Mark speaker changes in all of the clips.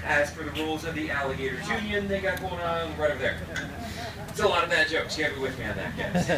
Speaker 1: as per the rules of the Alligators Union they got going on right over there. It's a lot of bad jokes. You gotta be with me on that, guys.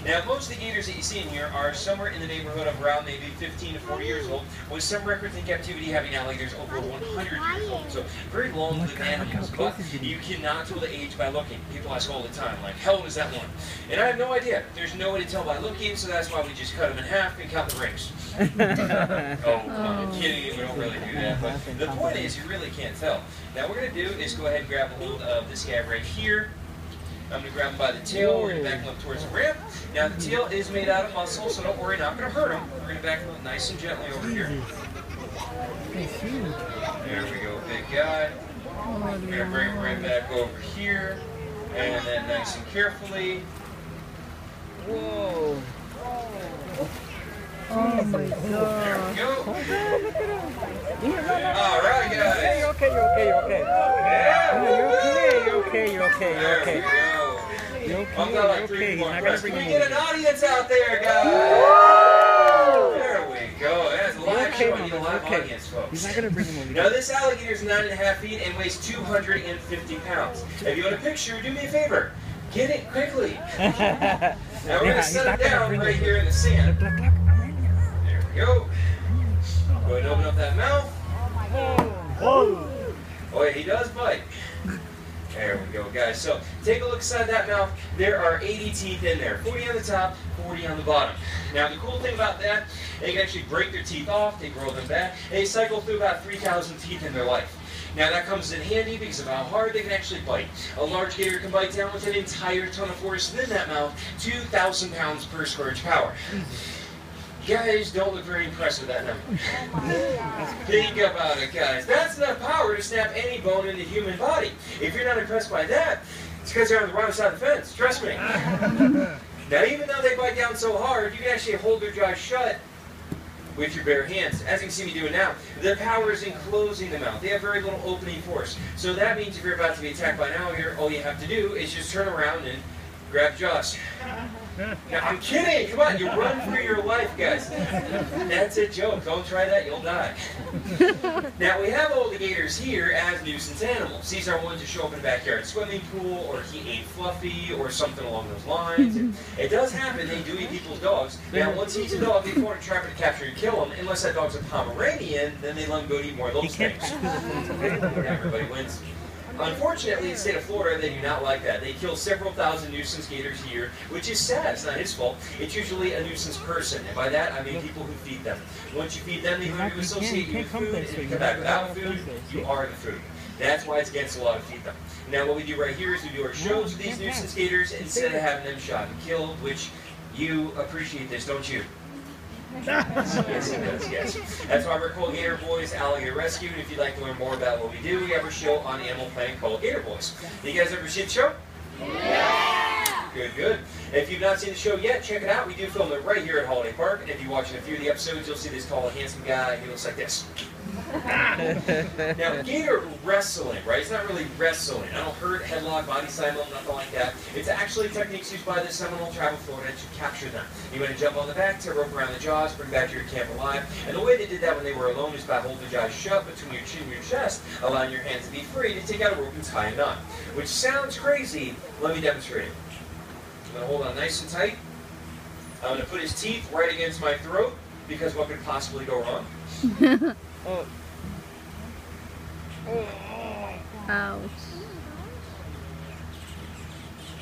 Speaker 1: Now, most of the gators that you see in here are somewhere in the neighborhood of around maybe 15 to 40 years old, with some records in captivity having alligators over 100 years old. So, very long-lived animals. But you cannot tell the age by looking. People ask all the time, like, how old is that one? And I have no idea. There's no way to tell by looking, so that's why we just cut them in half and count the rings. Oh, I'm kidding. We don't really do that. But the point is, you really can't tell. Now, what we're going to do is go ahead and grab a hold of this guy right here. I'm going to grab him by the tail. We're going to back him up towards the ramp. Now, the tail is made out of muscle, so don't worry, not going to hurt him. We're going to back him up nice and gently over here. There we go, big guy. We're going to bring him right back over here. And then nice and carefully.
Speaker 2: Whoa.
Speaker 3: Oh my
Speaker 1: There
Speaker 3: God.
Speaker 1: we go. All right, guys.
Speaker 2: You're okay. You're okay.
Speaker 1: There we go. I've got like 3 more press. Can we get an audience out there, guys? There we go. That's a live show. I need a live audience, folks.
Speaker 2: He's not going to bring him over.
Speaker 1: Now, this alligator is 9.5 feet and weighs 250 pounds. If you want a picture, do me a favor. Get it quickly. Now, we're going to set it down right here in the sand. There we go. Go ahead and open up that mouth.
Speaker 2: Whoa.
Speaker 1: Oh, yeah, he does bite. There we go, guys. So take a look inside that mouth. There are 80 teeth in there. 40 on the top, 40 on the bottom. Now, the cool thing about that, they can actually break their teeth off. They grow them back. They cycle through about 3,000 teeth in their life. Now, that comes in handy because of how hard they can actually bite. A large gator can bite down with an entire ton of force within that mouth, 2,000 pounds per square inch power. Guys, don't look very impressed with that number. Think about it, guys. That's enough power to snap any bone in the human body. If you're not impressed by that, it's because you're on the wrong side of the fence. Trust me. Now, even though they bite down so hard, you can actually hold their jaws shut with your bare hands. As you can see me doing now, the power is in closing the mouth. They have very little opening force. So that means if you're about to be attacked by an alligator, all you have to do is just turn around and grab jaws. Now, I'm kidding. Come on, you run for your life, guys. That's a joke. Don't try that. You'll die. Now, we have alligators here as nuisance animals. These are ones that show up in a backyard swimming pool, or he ate Fluffy, or something along those lines. And it does happen. They do eat people's dogs. Now, once he eats a dog, they form a trap to capture and kill him. Unless that dog's a Pomeranian, then they let him go to eat more of those things. Everybody wins. Unfortunately, in the state of Florida, they do not like that. They kill several thousand nuisance gators a year, which is sad. It's not his fault. It's usually a nuisance person, and by that, I mean people who feed them. Once you feed them, they learn to associate you with food, and if you come back without food, you are the food. That's why it's against the law to feed them. Now, what we do right here is we do our shows with these nuisance gators instead of having them shot and killed, which you appreciate this, don't you? Yes, it does, yes. That's why we're called Gator Boys Alligator Rescue, and if you'd like to learn more about what we do, we have a show on Animal Planet called Gator Boys. You guys ever seen the show? Yeah! Good, good. If you've not seen the show yet, check it out. We do film it right here at Holiday Park, and if you watch a few of the episodes, you'll see this tall, handsome guy. He looks like this. Now, gator wrestling, right? It's not really wrestling. I don't hurt, headlock, body slam, nothing like that. It's actually techniques used by the Seminole Tribe of Florida to capture them. You want to jump on the back, tie a rope around the jaws, bring back to your camp alive. And the way they did that when they were alone is by holding the jaws shut between your chin and your chest, allowing your hands to be free to take out a rope and tie a knot. Which sounds crazy. Let me demonstrate it. I'm going to hold on nice and tight. I'm going to put his teeth right against my throat, because what could possibly go wrong?
Speaker 2: Oh.
Speaker 3: Ouch.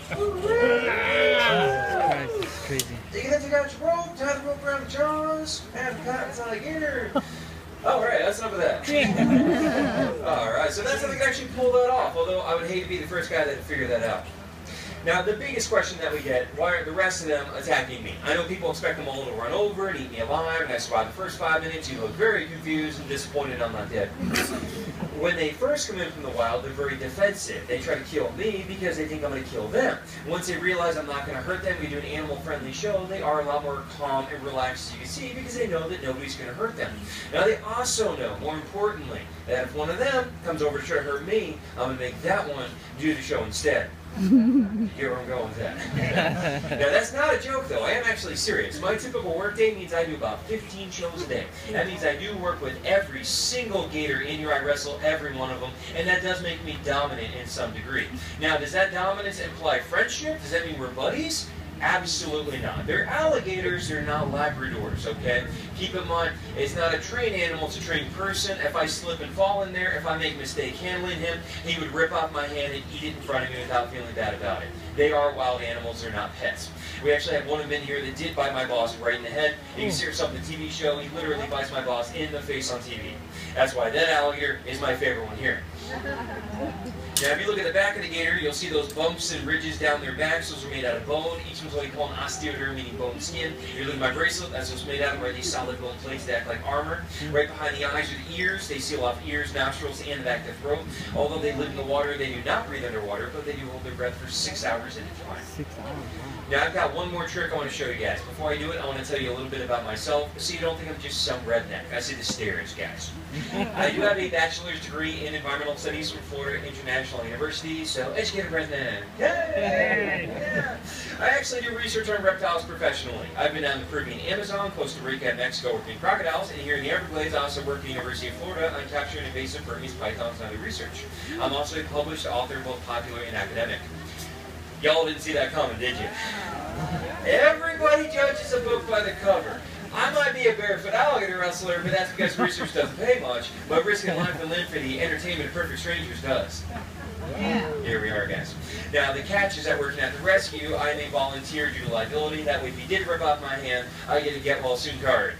Speaker 2: Christ, it's crazy.
Speaker 1: You gotta take out your rope, tie the rope around the jaws, have the cotton's alligator. Alright, that's enough of that. Alright, so that's how they can actually pull that off, although I would hate to be the first guy that would figure that out. Now, the biggest question that we get, why aren't the rest of them attacking me? I know people expect them all to run over and eat me alive, and I survived the first 5 minutes. You look very confused and disappointed I'm not dead. When they first come in from the wild, they're very defensive. They try to kill me because they think I'm going to kill them. Once they realize I'm not going to hurt them, we do an animal-friendly show, they are a lot more calm and relaxed, as you can see, because they know that nobody's going to hurt them. Now, they also know, more importantly, that if one of them comes over to try to hurt me, I'm going to make that one do the show instead. Here I'm going with that. Now that's not a joke though, I am actually serious. My typical work day means I do about 15 shows a day. That means I do work with every single gator in here. I wrestle every one of them, and that does make me dominant in some degree. Now does that dominance imply friendship? Does that mean we're buddies? Absolutely not. They're alligators, they're not Labradors, okay? Keep in mind, it's not a trained animal, it's a trained person. If I slip and fall in there, if I make a mistake handling him, he would rip off my hand and eat it in front of me without feeling bad about it. They are wild animals, they're not pets. We actually have one of them in here that did bite my boss right in the head. You can see yourself in the TV show, he literally bites my boss in the face on TV. That's why that alligator is my favorite one here. Now, if you look at the back of the gator, you'll see those bumps and ridges down their backs. Those are made out of bone. Each one's what we call an osteoderm, meaning bone skin. If you look at my bracelet, that's what's made out of, where these solid bone plates that act like armor. Right behind the eyes are the ears. They seal off ears, nostrils, and the back of the throat. Although they live in the water, they do not breathe underwater, but they do hold their breath for 6 hours at a time.
Speaker 2: 6 hours.
Speaker 1: Now, I've got one more trick I want to show you guys. Before I do it, I want to tell you a little bit about myself, so you don't think I'm just some redneck. I see the stairs, guys. I do have a bachelor's degree in environmental studies from Florida International University, so educated redneck. Yay! Yeah. I actually do research on reptiles professionally. I've been down the Peruvian Amazon, Costa Rica, and Mexico working crocodiles, and here in the Everglades, I also work at the University of Florida on capturing invasive Burmese pythons and other research. I'm also a published author, both popular and academic. Y'all didn't see that coming, did you? Everybody judges a book by the cover. I might be a barefoot alligator wrestler, but that's because research doesn't pay much, but risking life and limb for the entertainment of perfect strangers does.
Speaker 3: Yeah.
Speaker 1: Here we are, guys. Now, the catch is that working at the rescue, I am a volunteer due to liability. That way, if he did rip off my hand, I get a get-well-soon card.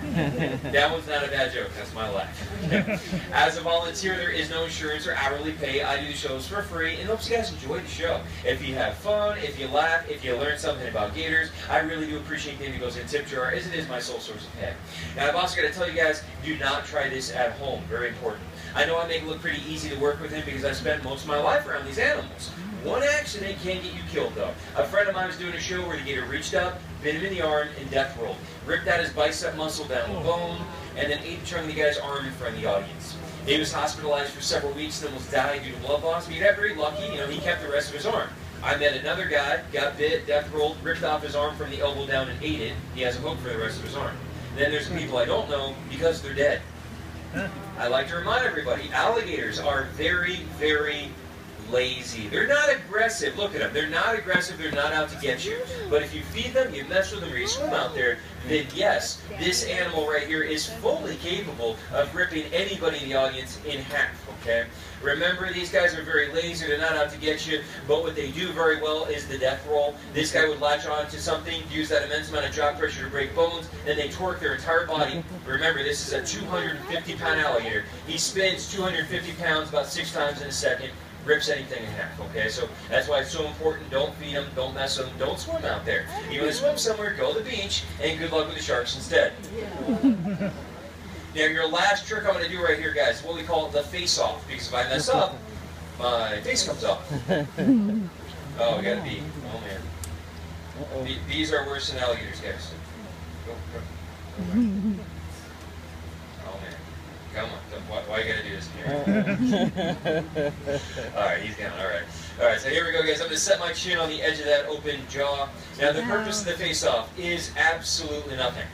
Speaker 1: That one's not a bad joke. That's my life. As a volunteer, there is no insurance or hourly pay. I do the shows for free, and hope you guys enjoy the show. If you have fun, if you laugh, if you learn something about gators, I really do appreciate anything that goes in the tip jar, as it is my sole source of pay. Now, I've also got to tell you guys, do not try this at home. Very important. I know I make it look pretty easy to work with him because I spent most of my life around these animals. One accident can get you killed, though. A friend of mine was doing a show where the gator reached up, bit him in the arm, and death rolled. Ripped out his bicep muscle down the bone, and then ate a chunk of the guy's arm in front of the audience. He was hospitalized for several weeks and almost died due to blood loss, but he got very lucky. He kept the rest of his arm. I met another guy, got bit, death rolled, ripped off his arm from the elbow down and ate it. He has a hook for the rest of his arm. And then there's people I don't know because they're dead. I like to remind everybody, alligators are very, very lazy. They're not aggressive. Look at them. They're not aggressive. They're not out to get you. But if you feed them, you mess with them, or you swim out there, then yes, this animal right here is fully capable of ripping anybody in the audience in half, okay? Remember, these guys are very lazy. They're not out to get you, but what they do very well is the death roll. This guy would latch on to something, use that immense amount of jaw pressure to break bones, and they torque their entire body. Remember, this is a 250-pound alligator. He spins 250 pounds about 6 times in a second. Rips anything in half, okay? So that's why it's so important. Don't feed them, don't mess with them, don't swim out there. You want to swim somewhere, go to the beach, and good luck with the sharks instead. Now, your last trick I'm going to do right here, guys, is what we call the face-off, because if I mess up, my face comes off. Oh, we got to be. Oh, man. These are worse than alligators, guys. Go. Oh, man. Come on. Why you gotta do this here? Alright, he's gone. Alright, so here we go, guys. I'm gonna set my chin on the edge of that open jaw. Now, the purpose of the face-off is absolutely nothing.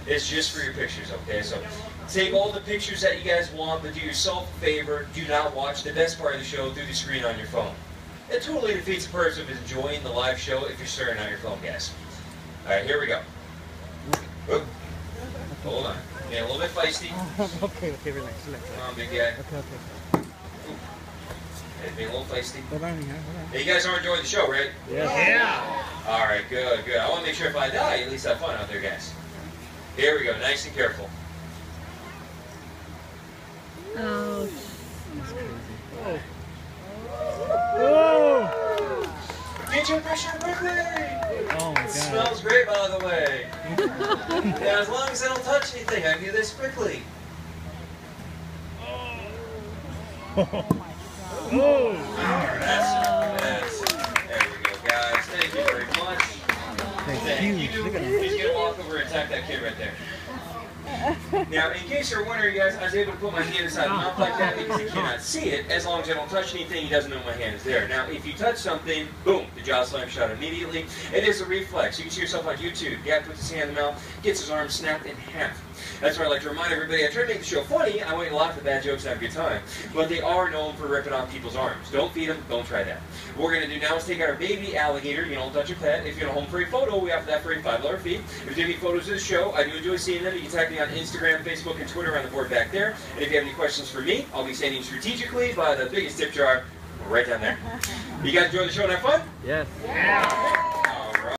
Speaker 1: It's just for your pictures, okay? So, take all the pictures that you guys want, but do yourself a favor. Do not watch the best part of the show through the screen on your phone. It totally defeats the purpose of enjoying the live show if you're staring on your phone, guys. Alright, here we go. Oop. Hold on. Yeah, a little bit feisty.
Speaker 2: Okay, relax.
Speaker 1: Come on, big guy.
Speaker 2: Okay.
Speaker 1: Hey, being a little feisty.
Speaker 2: Hold on.
Speaker 1: Hey, you guys are enjoying the show, right?
Speaker 2: Yeah.
Speaker 1: All right, good. I want to make sure if I die, you at least have fun out there, guys. Here we go, nice and careful.
Speaker 3: Oh.
Speaker 2: Whoa!
Speaker 1: Get your pressure quickly!
Speaker 2: Oh my God.
Speaker 1: It smells great, by the way. Now, as long as I don't touch anything, I can do this quickly.
Speaker 2: Whoa!
Speaker 1: That's there we go, guys. Thank you very much.
Speaker 2: Thank you.
Speaker 1: He's going to walk over and attack that kid right there. Now, in case you're wondering, guys, I was able to put my hand inside the mouth like that because he cannot see it. As long as I don't touch anything, he doesn't know my hand is there. Now, if you touch something, boom, the jaw slam shut immediately. It is a reflex. You can see yourself on YouTube. The guy puts his hand in the mouth, gets his arm snapped in half. That's why I like to remind everybody, I try to make the show funny. I want you to laugh at bad jokes and have a good time. But they are known for ripping off people's arms. Don't feed them. Don't try that. What we're going to do now is take our baby alligator. You don't touch a pet. If you're going to home for a photo, we offer that for a $5 fee. If you do any photos of the show, I do enjoy seeing them. You can tag me on Instagram, Facebook, and Twitter on the board back there. And if you have any questions for me, I'll be standing strategically by the biggest tip jar right down there. You guys enjoy the show and have fun?
Speaker 2: Yes.
Speaker 3: Yeah.